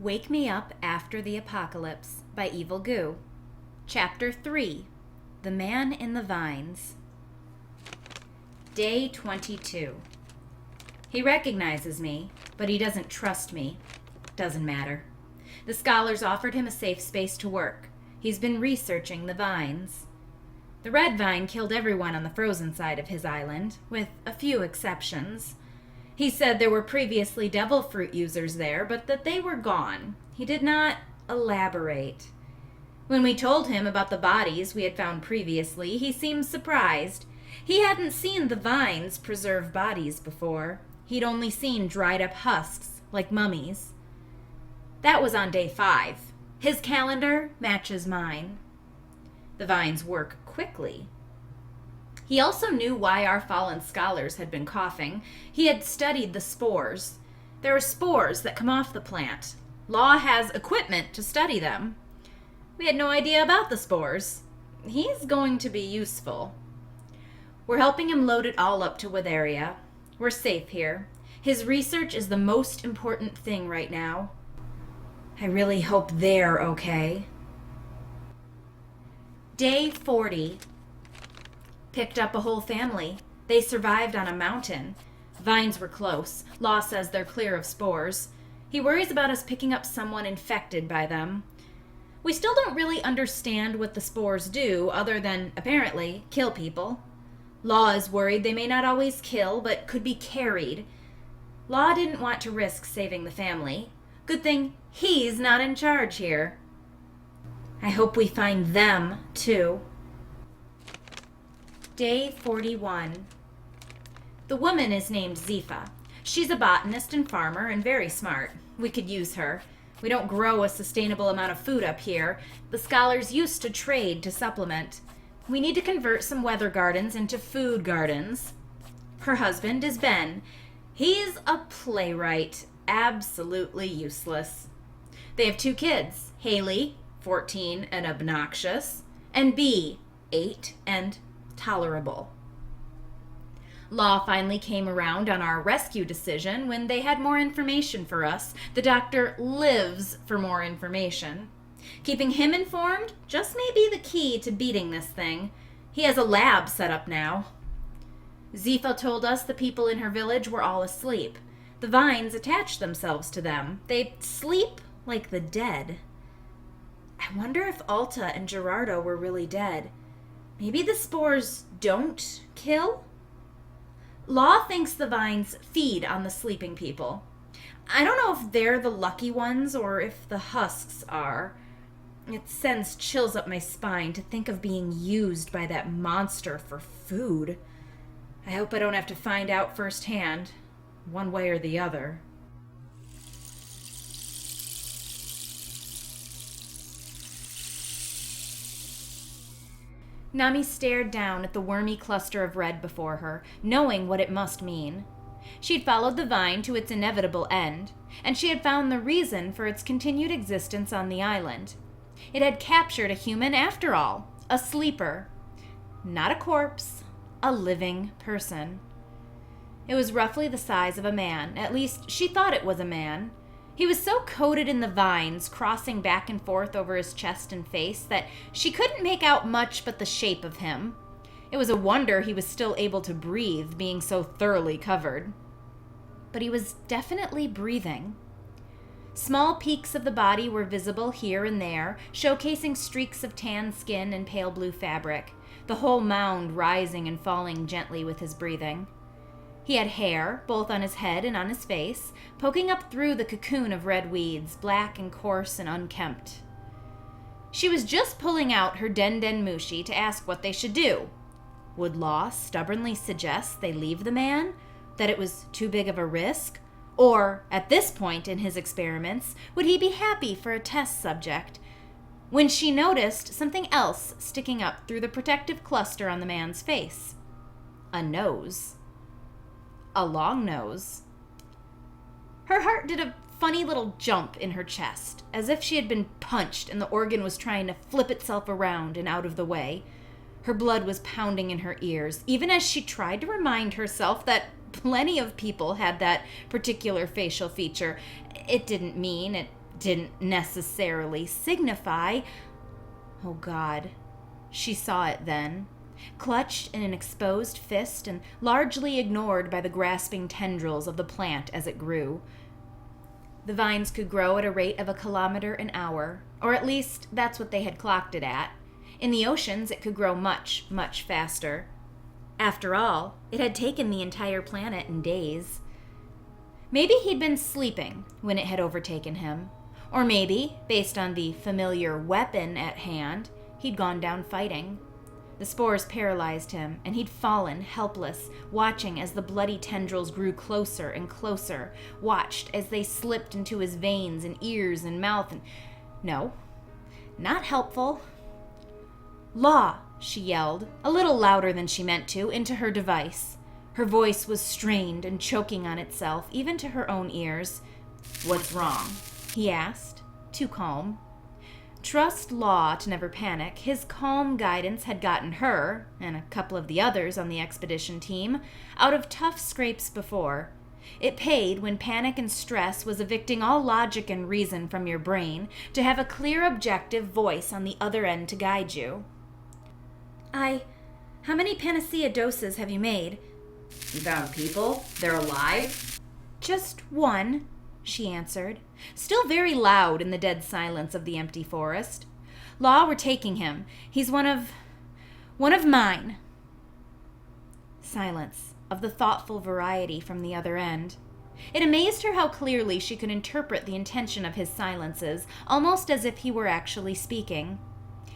Wake Me Up After the Apocalypse by Evil Goo. Chapter 3, The Man in the Vines. Day 22. He recognizes me, but he doesn't trust me. Doesn't matter. The scholars offered him a safe space to work. He's been researching the vines. The Redvine killed everyone on the frozen side of his island, with a few exceptions. He said there were previously devil fruit users there, but that they were gone. He did not elaborate. When we told him about the bodies we had found previously, he seemed surprised. He hadn't seen the vines preserve bodies before. He'd only seen dried up husks, like mummies. That was on day 5. His calendar matches mine. The vines work quickly. He also knew why our fallen scholars had been coughing. He had studied the spores. There are spores that come off the plant. Law has equipment to study them. We had no idea about the spores. He's going to be useful. We're helping him load it all up to Witheria. We're safe here. His research is the most important thing right now. I really hope they're okay. Day 40. Picked up a whole family. They survived on a mountain. Vines were close. Law says they're clear of spores. He worries about us picking up someone infected by them. We still don't really understand what the spores do, other than, apparently, kill people. Law is worried they may not always kill, but could be carried. Law didn't want to risk saving the family. Good thing he's not in charge here. I hope we find them, too. Day 41. The woman is named Zifa. She's a botanist and farmer and very smart. We could use her. We don't grow a sustainable amount of food up here. The scholars used to trade to supplement. We need to convert some weather gardens into food gardens. Her husband is Ben. He's a playwright, absolutely useless. They have 2 kids, Haley, 14 and obnoxious, and Bee, 8 and tolerable. Law finally came around on our rescue decision when they had more information for us. The doctor lives for more information. Keeping him informed just may be the key to beating this thing. He has a lab set up now. Zifa told us the people in her village were all asleep. The vines attach themselves to them. They sleep like the dead. I wonder if Alta and Gerardo were really dead. Maybe the spores don't kill? Law thinks the vines feed on the sleeping people. I don't know if they're the lucky ones or if the husks are. It sends chills up my spine to think of being used by that monster for food. I hope I don't have to find out firsthand, one way or the other. Nami stared down at the wormy cluster of red before her, knowing what it must mean. She'd followed the vine to its inevitable end, and she had found the reason for its continued existence on the island. It had captured a human after all, a sleeper. Not a corpse, a living person. It was roughly the size of a man, at least she thought it was a man. He was so coated in the vines, crossing back and forth over his chest and face, that she couldn't make out much but the shape of him. It was a wonder he was still able to breathe, being so thoroughly covered. But he was definitely breathing. Small peaks of the body were visible here and there, showcasing streaks of tan skin and pale blue fabric, the whole mound rising and falling gently with his breathing. He had hair, both on his head and on his face, poking up through the cocoon of red weeds, black and coarse and unkempt. She was just pulling out her Den Mushi to ask what they should do. Would Law stubbornly suggest they leave the man? That it was too big of a risk? Or, at this point in his experiments, would he be happy for a test subject? When she noticed something else sticking up through the protective cluster on the man's face. A nose. A long nose. Her heart did a funny little jump in her chest, as if she had been punched and the organ was trying to flip itself around and out of the way. Her blood was pounding in her ears, even as she tried to remind herself that plenty of people had that particular facial feature. It didn't mean it didn't necessarily signify. Oh God, she saw it then, clutched in an exposed fist and largely ignored by the grasping tendrils of the plant as it grew. The vines could grow at a rate of 1 kilometer an hour, or at least that's what they had clocked it at. In the oceans, it could grow much, much faster. After all, it had taken the entire planet in days. Maybe he'd been sleeping when it had overtaken him. Or maybe, based on the familiar weapon at hand, he'd gone down fighting. The spores paralyzed him, and he'd fallen helpless, watching as the bloody tendrils grew closer and closer, watched as they slipped into his veins and ears and mouth, and... No, not helpful. "Law!" she yelled, a little louder than she meant to, into her device. Her voice was strained and choking on itself, even to her own ears. "What's wrong?" he asked, too calm. Trust Law to never panic. His calm guidance had gotten her, and a couple of the others on the expedition team, out of tough scrapes before. It paid when panic and stress was evicting all logic and reason from your brain to have a clear, objective voice on the other end to guide you. How many panacea doses have you made?" "You found people? They're alive?" "Just one," she answered, still very loud in the dead silence of the empty forest. "Law, we're taking him. He's one of mine." Silence, of the thoughtful variety from the other end. It amazed her how clearly she could interpret the intention of his silences, almost as if he were actually speaking.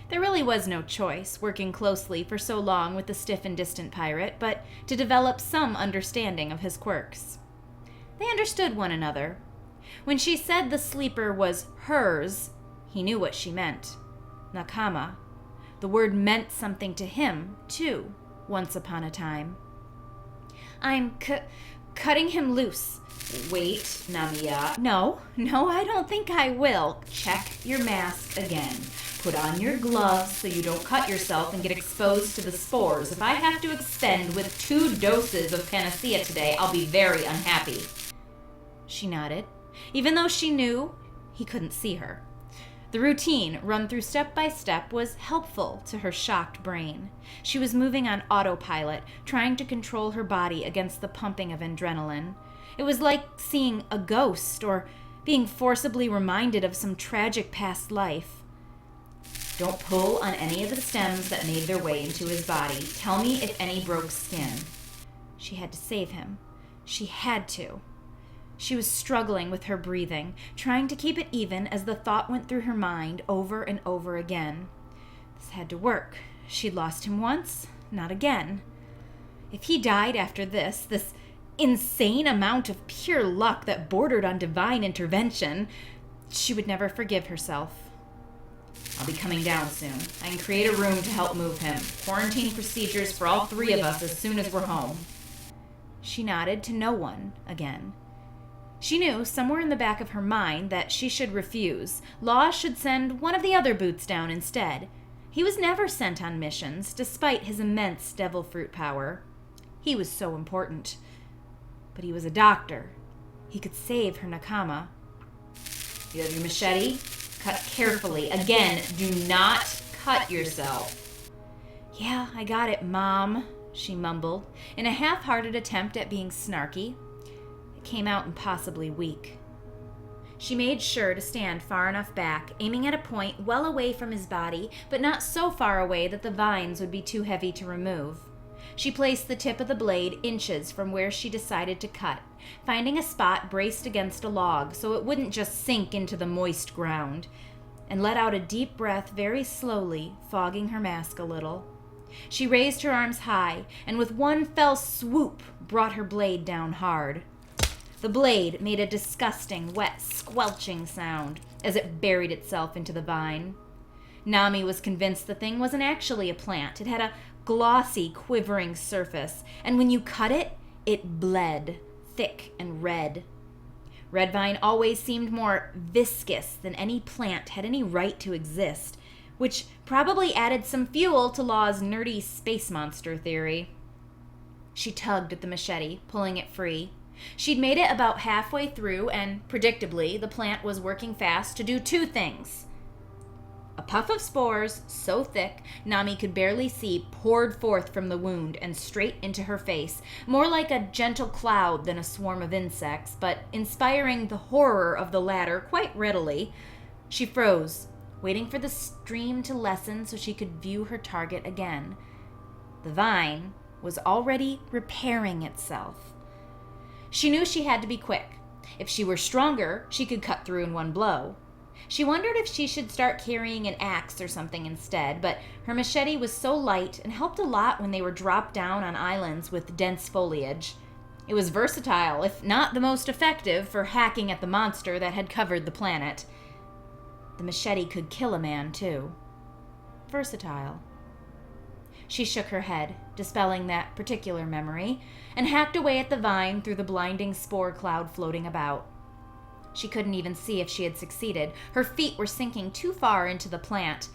There really was no choice, working closely for so long with the stiff and distant pirate, but to develop some understanding of his quirks. They understood one another. When she said the sleeper was hers, he knew what she meant. Nakama. The word meant something to him, too, once upon a time. "I'm cutting him loose." "Wait, Namiya." No, I don't think I will. Check your mask again. Put on your gloves so you don't cut yourself and get exposed to the spores. If I have to expend with 2 doses of panacea today, I'll be very unhappy. She nodded, even though she knew he couldn't see her. The routine, run through step by step, was helpful to her shocked brain. She was moving on autopilot, trying to control her body against the pumping of adrenaline. It was like seeing a ghost or being forcibly reminded of some tragic past life. "Don't pull on any of the stems that made their way into his body. Tell me if any broke skin." She had to save him. She had to. She was struggling with her breathing, trying to keep it even as the thought went through her mind over and over again. This had to work. She'd lost him once, not again. If he died after this insane amount of pure luck that bordered on divine intervention, she would never forgive herself. "I'll be coming down soon. I can create a room to help move him. Quarantine procedures for all 3 of us as soon as we're home." She nodded to no one again. She knew somewhere in the back of her mind that she should refuse. Law should send one of the other boots down instead. He was never sent on missions, despite his immense devil fruit power. He was so important. But he was a doctor. He could save her nakama. "You have your machete? Cut carefully. Again, do not cut yourself." "Yeah, I got it, Mom," she mumbled, in a half-hearted attempt at being snarky. It came out impossibly weak. She made sure to stand far enough back, aiming at a point well away from his body, but not so far away that the vines would be too heavy to remove. She placed the tip of the blade inches from where she decided to cut, finding a spot braced against a log so it wouldn't just sink into the moist ground, and let out a deep breath very slowly, fogging her mask a little. She raised her arms high, and with one fell swoop brought her blade down hard. The blade made a disgusting, wet, squelching sound as it buried itself into the vine. Nami was convinced the thing wasn't actually a plant. It had a glossy, quivering surface, and when you cut it, it bled, thick and red. Redvine always seemed more viscous than any plant had any right to exist, which probably added some fuel to Law's nerdy space monster theory. She tugged at the machete, pulling it free. She'd made it about halfway through, and predictably, the plant was working fast to do two things. A puff of spores, so thick Nami could barely see, poured forth from the wound and straight into her face, more like a gentle cloud than a swarm of insects, but inspiring the horror of the latter quite readily. She froze, waiting for the stream to lessen so she could view her target again. The vine was already repairing itself. She knew she had to be quick. If she were stronger, she could cut through in one blow. She wondered if she should start carrying an axe or something instead, but her machete was so light and helped a lot when they were dropped down on islands with dense foliage. It was versatile, if not the most effective, for hacking at the monster that had covered the planet. The machete could kill a man, too. Versatile. She shook her head, dispelling that particular memory, and hacked away at the vine through the blinding spore cloud floating about. She couldn't even see if she had succeeded. Her feet were sinking too far into the plant,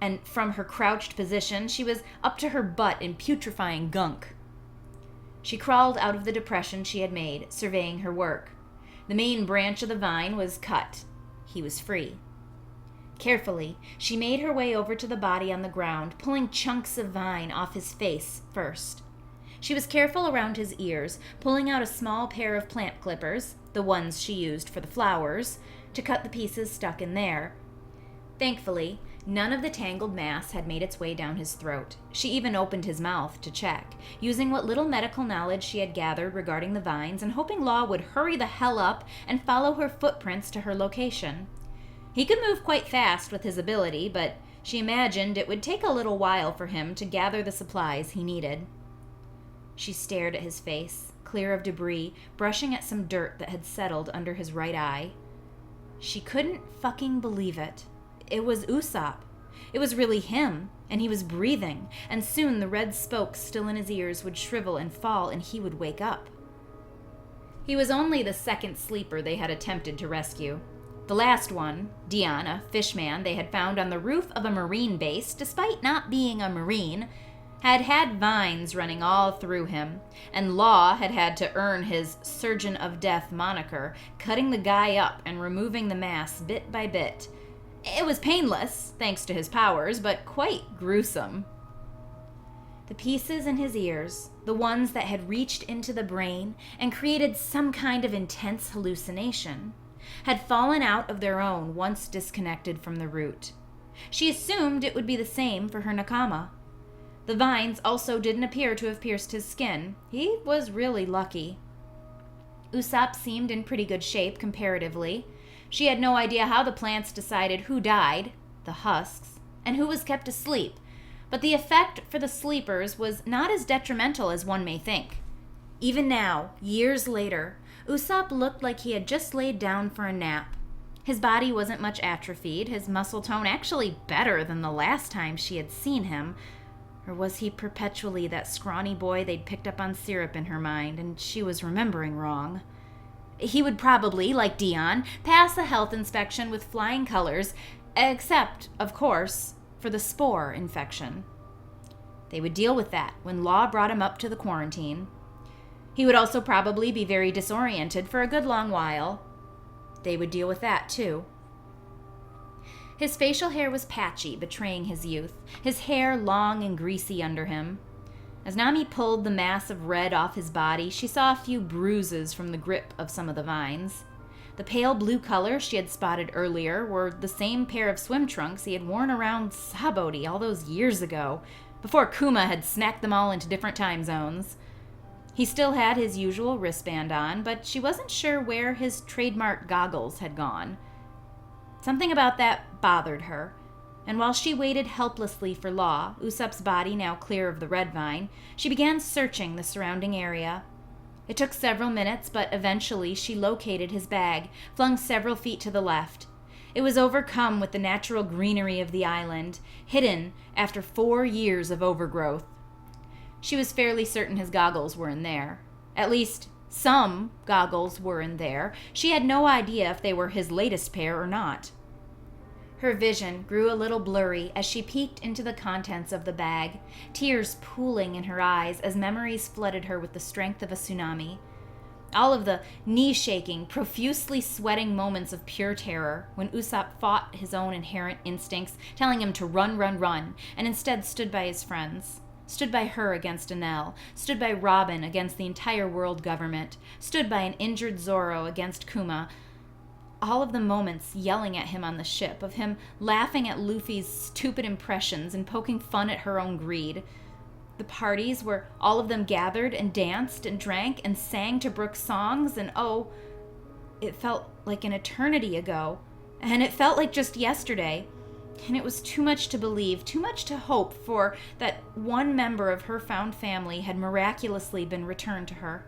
and from her crouched position, she was up to her butt in putrefying gunk. She crawled out of the depression she had made, surveying her work. The main branch of the vine was cut. He was free. Carefully, she made her way over to the body on the ground, pulling chunks of vine off his face first. She was careful around his ears, pulling out a small pair of plant clippers, the ones she used for the flowers, to cut the pieces stuck in there. Thankfully, none of the tangled mass had made its way down his throat. She even opened his mouth to check, using what little medical knowledge she had gathered regarding the vines and hoping Law would hurry the hell up and follow her footprints to her location. He could move quite fast with his ability, but she imagined it would take a little while for him to gather the supplies he needed. She stared at his face, clear of debris, brushing at some dirt that had settled under his right eye. She couldn't fucking believe it. It was Usopp. It was really him, and he was breathing, and soon the red spokes still in his ears would shrivel and fall, and he would wake up. He was only the second sleeper they had attempted to rescue. The last one, Dion, a fishman they had found on the roof of a marine base, despite not being a marine, had vines running all through him, and Law had had to earn his Surgeon of Death moniker, cutting the guy up and removing the mass bit by bit. It was painless, thanks to his powers, but quite gruesome. The pieces in his ears, the ones that had reached into the brain and created some kind of intense hallucination, had fallen out of their own once disconnected from the root. She assumed it would be the same for her nakama. The vines also didn't appear to have pierced his skin. He was really lucky. Usopp seemed in pretty good shape comparatively. She had no idea how the plants decided who died, the husks, and who was kept asleep, but the effect for the sleepers was not as detrimental as one may think. Even now, years later, Usopp looked like he had just laid down for a nap. His body wasn't much atrophied, his muscle tone actually better than the last time she had seen him. Or was he perpetually that scrawny boy they'd picked up on syrup in her mind, and she was remembering wrong? He would probably, like Dion, pass a health inspection with flying colors, except, of course, for the spore infection. They would deal with that when Law brought him up to the quarantine. He would also probably be very disoriented for a good long while. They would deal with that, too. His facial hair was patchy, betraying his youth, his hair long and greasy under him. As Nami pulled the mass of red off his body, she saw a few bruises from the grip of some of the vines. The pale blue color she had spotted earlier were the same pair of swim trunks he had worn around Saboti all those years ago, before Kuma had smacked them all into different time zones. He still had his usual wristband on, but she wasn't sure where his trademark goggles had gone. Something about that bothered her, and while she waited helplessly for Law, Usopp's body now clear of the Redvine, she began searching the surrounding area. It took several minutes, but eventually she located his bag, flung several feet to the left. It was overcome with the natural greenery of the island, hidden after 4 years of overgrowth. She was fairly certain his goggles were in there. At least, some goggles were in there. She had no idea if they were his latest pair or not. Her vision grew a little blurry as she peeked into the contents of the bag, tears pooling in her eyes as memories flooded her with the strength of a tsunami. All of the knee-shaking, profusely sweating moments of pure terror when Usopp fought his own inherent instincts, telling him to run, run, run, and instead stood by his friends. Stood by her against Enel, stood by Robin against the entire world government, stood by an injured Zoro against Kuma. All of the moments yelling at him on the ship, of him laughing at Luffy's stupid impressions and poking fun at her own greed. The parties where all of them gathered and danced and drank and sang to Brook's songs, and oh, it felt like an eternity ago. And it felt like just yesterday. And it was too much to believe, too much to hope for that one member of her found family had miraculously been returned to her.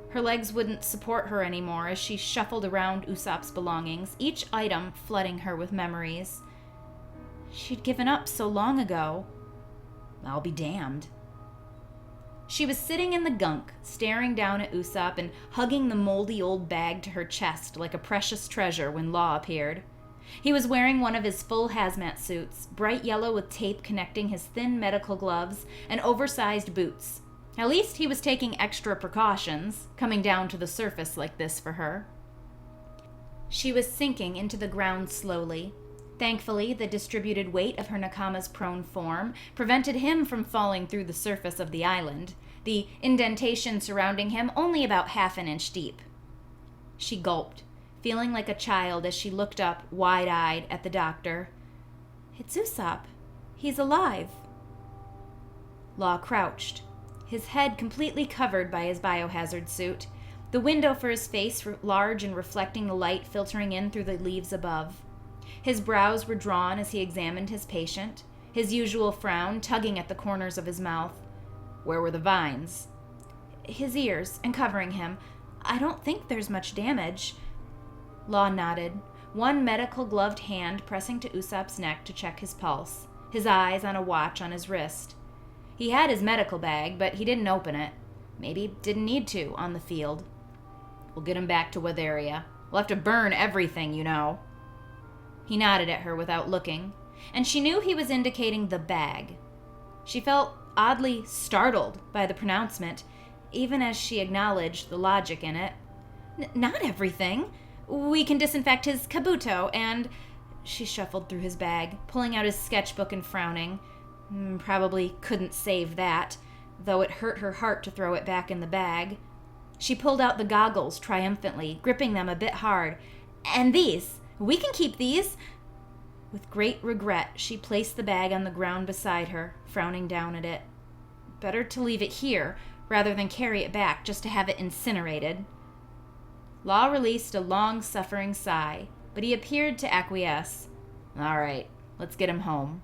Her legs wouldn't support her anymore as she shuffled around Usopp's belongings, each item flooding her with memories. She'd given up so long ago. I'll be damned. She was sitting in the gunk, staring down at Usopp and hugging the moldy old bag to her chest like a precious treasure when Law appeared. He was wearing one of his full hazmat suits, bright yellow with tape connecting his thin medical gloves and oversized boots. At least he was taking extra precautions, coming down to the surface like this for her. She was sinking into the ground slowly. Thankfully, the distributed weight of her nakama's prone form prevented him from falling through the surface of the island, the indentation surrounding him only about half an inch deep. She gulped, feeling like a child as she looked up, wide-eyed, at the doctor. "It's Usopp. He's alive." Law crouched, his head completely covered by his biohazard suit, the window for his face large and reflecting the light filtering in through the leaves above. His brows were drawn as he examined his patient, his usual frown tugging at the corners of his mouth. Where were the vines? His ears, and covering him. I don't think there's much damage. Law nodded, one medical gloved hand pressing to Usopp's neck to check his pulse, his eyes on a watch on his wrist. He had his medical bag, but he didn't open it. Maybe didn't need to on the field. We'll get him back to Witheria. We'll have to burn everything, you know. He nodded at her without looking, and she knew he was indicating the bag. She felt oddly startled by the pronouncement, even as she acknowledged the logic in it. Not everything. We can disinfect his kabuto, and... She shuffled through his bag, pulling out his sketchbook and frowning. Probably couldn't save that, though it hurt her heart to throw it back in the bag. She pulled out the goggles triumphantly, gripping them a bit hard. And these! We can keep these! With great regret, she placed the bag on the ground beside her, frowning down at it. Better to leave it here, rather than carry it back just to have it incinerated. Law released a long-suffering sigh, but he appeared to acquiesce. All right, let's get him home.